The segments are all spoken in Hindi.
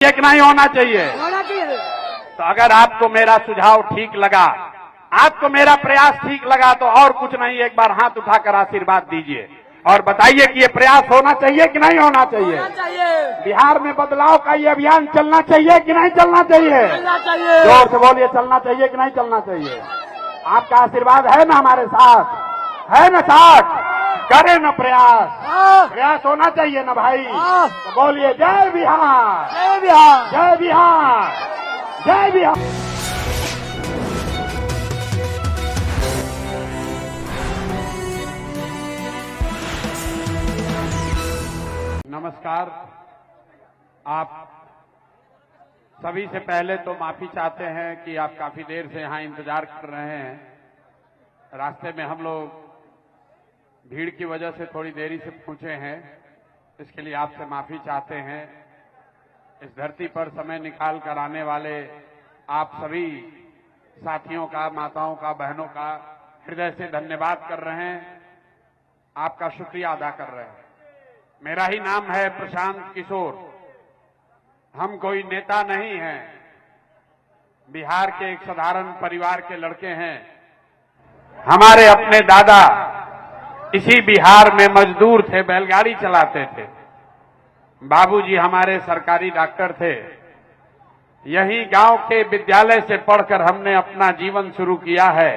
कि नहीं होना चाहिए? होना चाहिए। तो अगर आपको मेरा सुझाव ठीक लगा, आपको मेरा प्रयास ठीक लगा, तो और कुछ नहीं, एक बार हाथ उठाकर आशीर्वाद दीजिए और बताइए कि ये प्रयास होना चाहिए कि नहीं होना चाहिए? होना चाहिए। बिहार में बदलाव का ये अभियान चलना चाहिए कि नहीं चलना चाहिए? चलना चाहिए। जोर से बोलिए, चलना चाहिए कि नहीं चलना चाहिए? आपका आशीर्वाद है ना हमारे साथ? है ना साथ? करें ना प्रयास? प्रयास होना चाहिए ना भाई? तो बोलिए जय बिहार, जय बिहार। जय बिहार, जय बिहार। नमस्कार। आप सभी से पहले तो माफी चाहते हैं कि आप काफी देर से यहां इंतजार कर रहे हैं। रास्ते में हम लोग भीड़ की वजह से थोड़ी देरी से पहुंचे हैं, इसके लिए आपसे माफी चाहते हैं। इस धरती पर समय निकाल कर आने वाले आप सभी साथियों का, माताओं का, बहनों का हृदय से धन्यवाद कर रहे हैं, आपका शुक्रिया अदा कर रहे हैं। मेरा ही नाम है प्रशांत किशोर। हम कोई नेता नहीं हैं, बिहार के एक साधारण परिवार के लड़के हैं। हमारे अपने दादा इसी बिहार में मजदूर थे, बैलगाड़ी चलाते थे। बाबूजी हमारे सरकारी डॉक्टर थे। यही गांव के विद्यालय से पढ़कर हमने अपना जीवन शुरू किया है।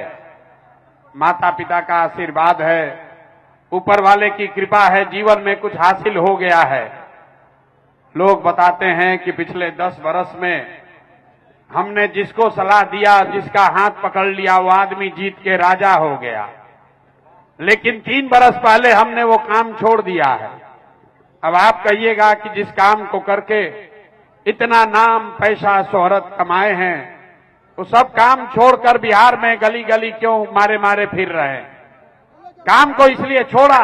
माता पिता का आशीर्वाद है, ऊपर वाले की कृपा है, जीवन में कुछ हासिल हो गया है। लोग बताते हैं कि पिछले 10 बरस में हमने जिसको सलाह दिया, जिसका हाथ पकड़ लिया, वो आदमी जीत के राजा हो गया। लेकिन 3 बरस पहले हमने वो काम छोड़ दिया है। अब आप कहिएगा कि जिस काम को करके इतना नाम, पैसा, शोहरत कमाए हैं, वो सब काम छोड़कर बिहार में गली गली क्यों मारे मारे फिर रहे हैं? काम को इसलिए छोड़ा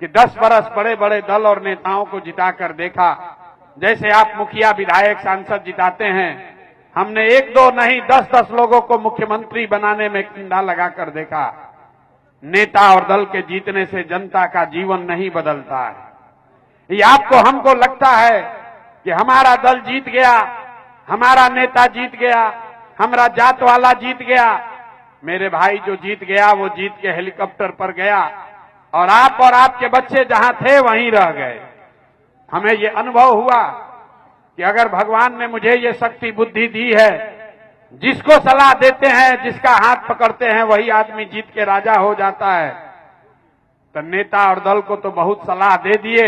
कि 10 बरस बड़े बड़े दल और नेताओं को जिताकर देखा। जैसे आप मुखिया, विधायक, सांसद जिताते हैं, हमने 1-2 नहीं 10-10 लोगों को मुख्यमंत्री बनाने में कंधा लगाकर देखा। नेता और दल के जीतने से जनता का जीवन नहीं बदलता है। ये आपको, हमको लगता है कि हमारा दल जीत गया, हमारा नेता जीत गया, हमारा जात वाला जीत गया। मेरे भाई जो जीत गया वो जीत के हेलीकॉप्टर पर गया और आप और आपके बच्चे जहां थे वहीं रह गए। हमें ये अनुभव हुआ कि अगर भगवान ने मुझे ये शक्ति बुद्धि दी है, जिसको सलाह देते हैं, जिसका हाथ पकड़ते हैं, वही आदमी जीत के राजा हो जाता है। तो नेता और दल को तो बहुत सलाह दे दिए,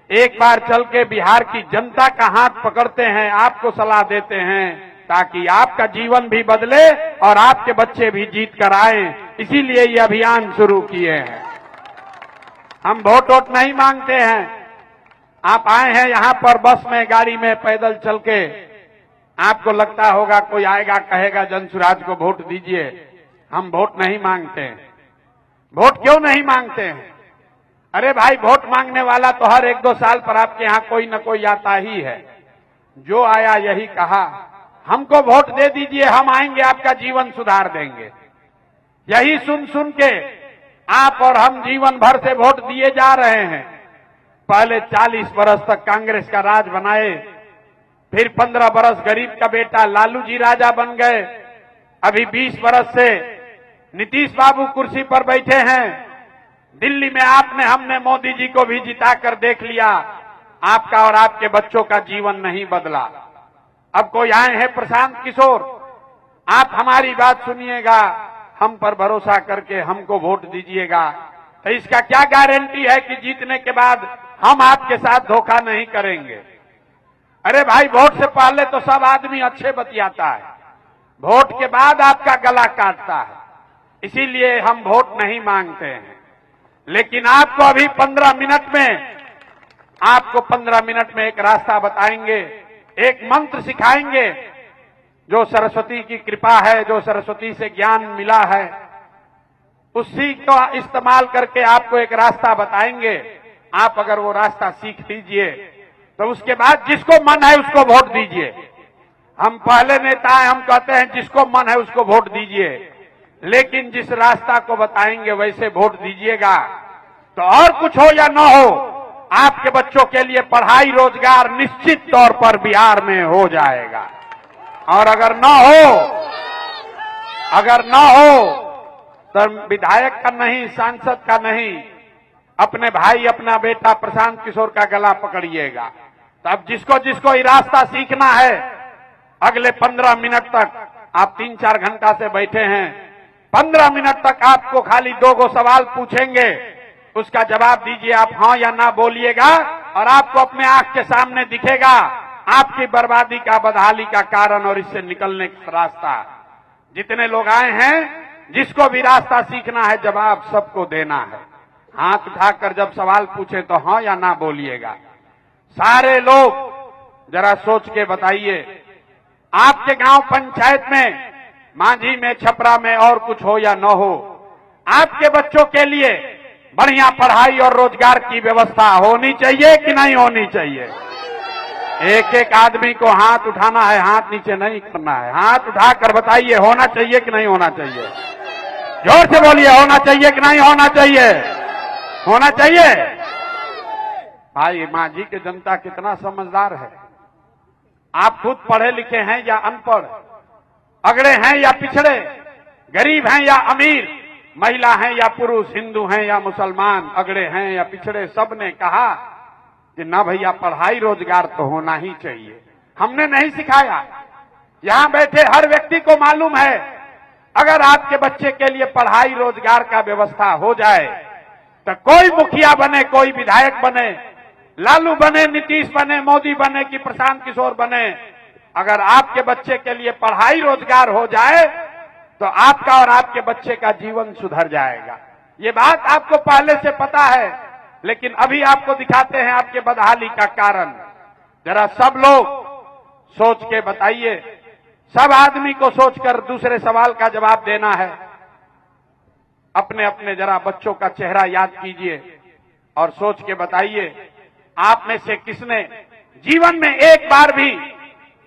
एक बार चल के बिहार की जनता का हाथ पकड़ते हैं, आपको सलाह देते हैं ताकि आपका जीवन भी बदले और आपके बच्चे भी जीत कर आए। इसीलिए ये अभियान शुरू किए हैं। हम वोट नहीं मांगते हैं। आप आए हैं यहां पर बस में, गाड़ी में, पैदल चल के। आपको लगता होगा कोई आएगा कहेगा जनसुराज को वोट दीजिए। हम वोट नहीं मांगते हैं। वोट क्यों नहीं मांगते हैं? अरे भाई, वोट मांगने वाला तो हर 1-2 साल पर आपके यहां कोई न कोई आता ही है। जो आया यही कहा, हमको वोट दे दीजिए, हम आएंगे, आपका जीवन सुधार देंगे। यही सुन सुन के आप और हम जीवन भर से वोट दिए जा रहे हैं। पहले 40 बरस तक कांग्रेस का राज बनाए, फिर 15 बरस गरीब का बेटा लालू जी राजा बन गए। अभी 20 बरस से नीतीश बाबू कुर्सी पर बैठे हैं। दिल्ली में आपने, हमने मोदी जी को भी जिताकर देख लिया। आपका और आपके बच्चों का जीवन नहीं बदला। अब कोई आए हैं प्रशांत किशोर, आप हमारी बात सुनिएगा, हम पर भरोसा करके हमको वोट दीजिएगा। तो इसका क्या गारंटी है कि जीतने के बाद हम आपके साथ धोखा नहीं करेंगे? अरे भाई, वोट से पहले तो सब आदमी अच्छे बतियाता है, वोट के बाद आपका गला काटता है। इसीलिए हम वोट नहीं मांगते हैं। लेकिन आपको अभी 15 मिनट में, आपको 15 मिनट में एक रास्ता बताएंगे, एक मंत्र सिखाएंगे जो सरस्वती की कृपा है, जो सरस्वती से ज्ञान मिला है, उसी का इस्तेमाल करके आपको एक रास्ता बताएंगे। आप अगर वो रास्ता सीख लीजिए तो उसके बाद जिसको मन है उसको वोट दीजिए। हम पहले नेता हैं, हम कहते हैं जिसको मन है उसको वोट दीजिए, लेकिन जिस रास्ता को बताएंगे वैसे वोट दीजिएगा। तो और कुछ हो या न हो, आपके बच्चों के लिए पढ़ाई रोजगार निश्चित तौर पर बिहार में हो जाएगा। और अगर न हो तो विधायक का नहीं, सांसद का नहीं, अपने भाई, अपना बेटा प्रशांत किशोर का गला पकड़िएगा। तब जिसको जिसको ये रास्ता सीखना है, अगले 15 मिनट तक आप 3-4 घंटा से बैठे हैं, 15 मिनट तक आपको खाली 2 सवाल पूछेंगे, उसका जवाब दीजिए। आप हाँ या ना बोलिएगा और आपको अपने आंख के सामने दिखेगा आपकी बर्बादी का, बदहाली का कारण और इससे निकलने का रास्ता। जितने लोग आए हैं, जिसको भी रास्ता सीखना है, जवाब सबको देना है। हाथ उठाकर जब सवाल पूछे तो हाँ या ना बोलिएगा। सारे लोग जरा सोच के बताइए, आपके गांव पंचायत में, मांझी में, छपरा में और कुछ हो या न हो, आपके बच्चों के लिए बढ़िया पढ़ाई और रोजगार की व्यवस्था होनी चाहिए कि नहीं होनी चाहिए? एक एक आदमी को हाथ उठाना है, हाथ नीचे नहीं करना है। हाथ उठाकर बताइए, होना चाहिए कि नहीं होना चाहिए? जोर से बोलिए, होना चाहिए कि नहीं होना चाहिए? होना चाहिए। भाई, मांझी की जनता कितना समझदार है। आप खुद पढ़े लिखे हैं या अनपढ़, अगड़े हैं या पिछड़े, गरीब हैं या अमीर, महिला हैं या पुरुष, हिंदू हैं या मुसलमान, अगड़े हैं या पिछड़े, सबने कहा कि ना भैया, पढ़ाई रोजगार तो होना ही चाहिए। हमने नहीं सिखाया, यहां बैठे हर व्यक्ति को मालूम है, अगर आपके बच्चे के लिए पढ़ाई रोजगार का व्यवस्था हो जाए तो कोई मुखिया बने, कोई विधायक बने, लालू बने, नीतीश बने, मोदी बने कि प्रशांत किशोर बने, अगर आपके बच्चे के लिए पढ़ाई रोजगार हो जाए तो आपका और आपके बच्चे का जीवन सुधर जाएगा। ये बात आपको पहले से पता है, लेकिन अभी आपको दिखाते हैं आपके बदहाली का कारण। जरा सब लोग सोच के बताइए, सब आदमी को सोचकर दूसरे सवाल का जवाब देना है। अपने अपने जरा बच्चों का चेहरा याद कीजिए और सोच के बताइए, आप में से किसने जीवन में एक बार भी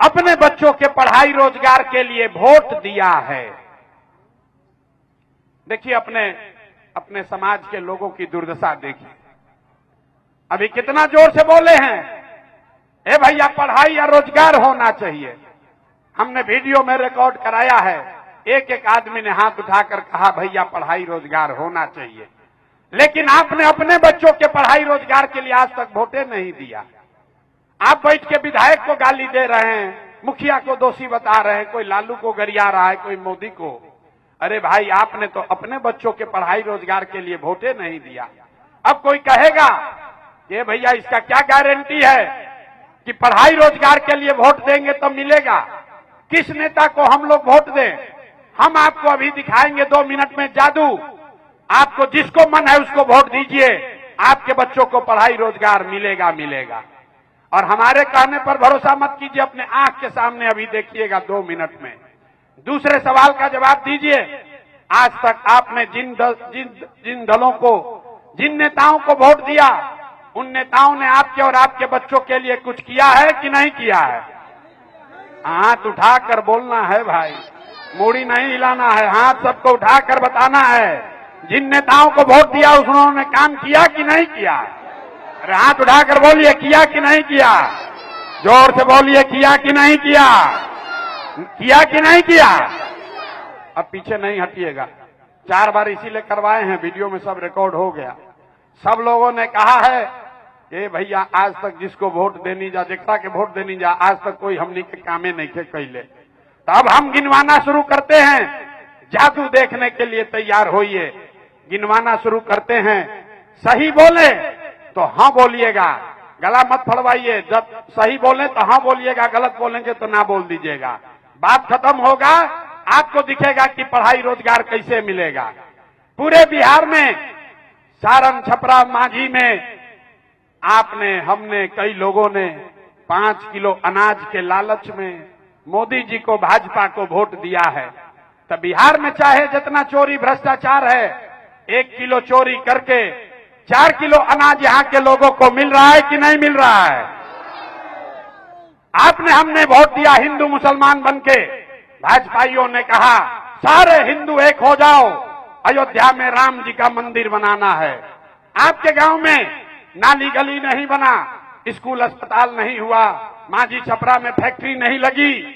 अपने बच्चों के पढ़ाई रोजगार के लिए वोट दिया है? देखिए, अपने समाज के लोगों की दुर्दशा देखिए। अभी कितना जोर से बोले हैं, ए भैया पढ़ाई या रोजगार होना चाहिए। हमने वीडियो में रिकॉर्ड कराया है, एक एक आदमी ने हाथ उठाकर कहा भैया पढ़ाई रोजगार होना चाहिए। लेकिन आपने अपने बच्चों के पढ़ाई रोजगार के लिए आज तक वोटे नहीं दिया। आप बैठ के विधायक को गाली दे रहे हैं, मुखिया को दोषी बता रहे हैं, कोई लालू को गरिया रहा है, कोई मोदी को। अरे भाई, आपने तो अपने बच्चों के पढ़ाई रोजगार के लिए वोटे नहीं दिया। अब कोई कहेगा कि भैया इसका क्या गारंटी है कि पढ़ाई रोजगार के लिए वोट देंगे तो मिलेगा? किस नेता को हम लोग वोट दें? हम आपको अभी दिखाएंगे 2 मिनट में जादू। आपको जिसको मन है उसको वोट दीजिए, आपके बच्चों को पढ़ाई रोजगार मिलेगा मिलेगा। और हमारे कहने पर भरोसा मत कीजिए, अपने आंख के सामने अभी देखिएगा 2 मिनट में। दूसरे सवाल का जवाब दीजिए, आज तक आपने जिन दलों को, जिन नेताओं को वोट दिया, उन नेताओं ने आपके और आपके बच्चों के लिए कुछ किया है कि नहीं किया है? हाथ उठाकर बोलना है भाई, मूड़ी नहीं हिलाना है, हाथ सबको उठाकर बताना है। जिन नेताओं को वोट दिया उन्होंने काम किया कि नहीं किया? अरे हाथ उठाकर बोलिए, किया कि नहीं किया? जोर से बोलिए, किया कि नहीं किया? किया कि नहीं किया? अब पीछे नहीं हटिएगा। 4 बार इसीलिए करवाए हैं, वीडियो में सब रिकॉर्ड हो गया। सब लोगों ने कहा है कि भैया आज तक जिसको वोट देनी जा, जेकरा के वोट देनी जा, आज तक कोई हमनी के कामे नहीं के कैले। तो अब हम गिनवाना शुरू करते हैं, जादू देखने के लिए तैयार होइए। गिनवाना शुरू करते हैं, सही बोले तो हाँ बोलिएगा, गला मत फड़वाइए। जब सही बोले तो हाँ बोलिएगा, गलत बोलेंगे तो ना बोल दीजिएगा। बात खत्म होगा, आपको दिखेगा कि पढ़ाई रोजगार कैसे मिलेगा। पूरे बिहार में, सारण, छपरा, मांझी में हमने कई लोगों ने 5 किलो अनाज के लालच में मोदी जी को, भाजपा को वोट दिया है। तो बिहार में चाहे जितना चोरी भ्रष्टाचार है, 1 किलो चोरी करके 4 किलो अनाज यहाँ के लोगों को मिल रहा है कि नहीं मिल रहा है? हमने वोट दिया हिंदू मुसलमान बनके, भाजपाइयों ने कहा सारे हिंदू एक हो जाओ, अयोध्या में राम जी का मंदिर बनाना है। आपके गांव में नाली गली नहीं बना, स्कूल अस्पताल नहीं हुआ, मांझी छपरा में फैक्ट्री नहीं लगी,